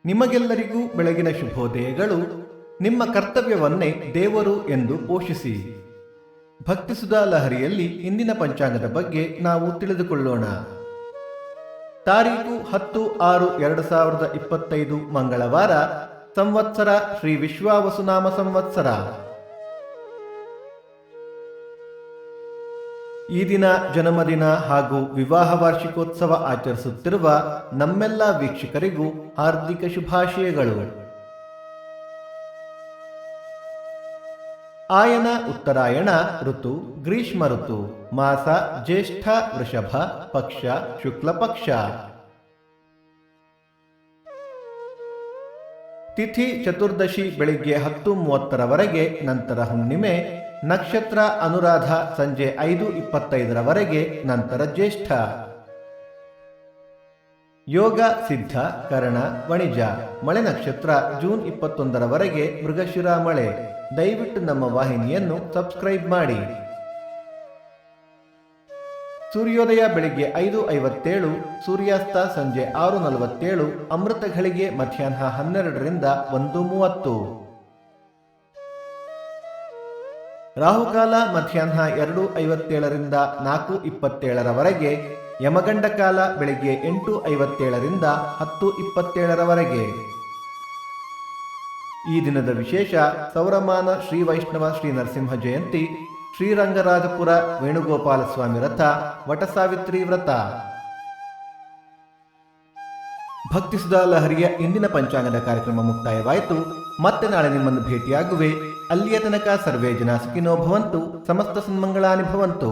ನಿಮಗೆಲ್ಲರಿಗೂ ಬೆಳಗಿನ ಶುಭೋದಯಗಳು. ನಿಮ್ಮ ಕರ್ತವ್ಯವನ್ನೇ ದೇವರು ಎಂದು ಪೋಷಿಸಿ. ಭಕ್ತಿಸುಧಾ ಲಹರಿಯಲ್ಲಿ ಇಂದಿನ ಪಂಚಾಂಗದ ಬಗ್ಗೆ ನಾವು ತಿಳಿದುಕೊಳ್ಳೋಣ. ತಾರೀಖು 10/6/2025 ಮಂಗಳವಾರ. ಸಂವತ್ಸರ ಶ್ರೀ ವಿಶ್ವಾವಸುನಾಮ ಸಂವತ್ಸರ. ಈ ದಿನ ಜನ್ಮದಿನ ಹಾಗೂ ವಿವಾಹ ವಾರ್ಷಿಕೋತ್ಸವ ಆಚರಿಸುತ್ತಿರುವ ನಮ್ಮೆಲ್ಲ ವೀಕ್ಷಕರಿಗೂ ಹಾರ್ದಿಕ ಶುಭಾಶಯಗಳು. ಆಯನ ಉತ್ತರಾಯಣ ಋತು ಗ್ರೀಷ್ಮ ಋತು. ಮಾಸ ಜ್ಯೇಷ್ಠ ವೃಷಭ. ಪಕ್ಷ ಶುಕ್ಲ ಪಕ್ಷ. ತಿಥಿ ಚತುರ್ದಶಿ ಬೆಳಿಗ್ಗೆ 10:30 ನಂತರ ಹುಣ್ಣಿಮೆ. ನಕ್ಷತ್ರ ಅನುರಾಧ ಸಂಜೆ 5:25 ನಂತರ ಜ್ಯೇಷ್ಠ. ಯೋಗ ಸಿದ್ಧ ಕರಣ ವಣಿಜ. ಮಳೆ ನಕ್ಷತ್ರ ಜೂನ್ 21 ಮೃಗಶಿರ ಮಳೆ. ದಯವಿಟ್ಟು ನಮ್ಮ ವಾಹಿನಿಯನ್ನು ಸಬ್ಸ್ಕ್ರೈಬ್ ಮಾಡಿ. ಸೂರ್ಯೋದಯ ಬೆಳಿಗ್ಗೆ 5:57, ಸೂರ್ಯಾಸ್ತ ಸಂಜೆ 6:47, ಅಮೃತ ಘಳಿಗೆ ಮಧ್ಯಾಹ್ನ 12ರಿಂದ 1:30. ರಾಹುಕಾಲ ಮಧ್ಯಾಹ್ನ 2:57ರಿಂದ 4:27. ಯಮಗಂಡ ಕಾಲ ಬೆಳಿಗ್ಗೆ 8:57ರಿಂದ 10:27. ಈ ದಿನದ ವಿಶೇಷ ಸೌರಮಾನ ಶ್ರೀ ವೈಷ್ಣವ ಶ್ರೀ ನರಸಿಂಹ ಜಯಂತಿ, ಶ್ರೀರಂಗರಾಜಪುರ ವೇಣುಗೋಪಾಲ ಸ್ವಾಮಿ ರಥ, ವಟಸಾವಿತ್ರಿ ವ್ರತ. ಭಕ್ತಿಸುಧಾ ಲಹರಿಯ ಇಂದಿನ ಪಂಚಾಂಗದ ಕಾರ್ಯಕ್ರಮ ಮುಕ್ತಾಯವಾಯಿತು. ಮತ್ತೆ ನಾಳೆ ನಿಮ್ಮನ್ನು ಭೇಟಿಯಾಗುವೆ. ಅಲ್ಲಿಯ ತನಕ ಸರ್ವೇ ಜನ ಸುಖಿನೋ ಭವಂತು. ಸಮಸ್ತ ಸನ್ಮಂಗಳಾನಿ ಭವಂತು.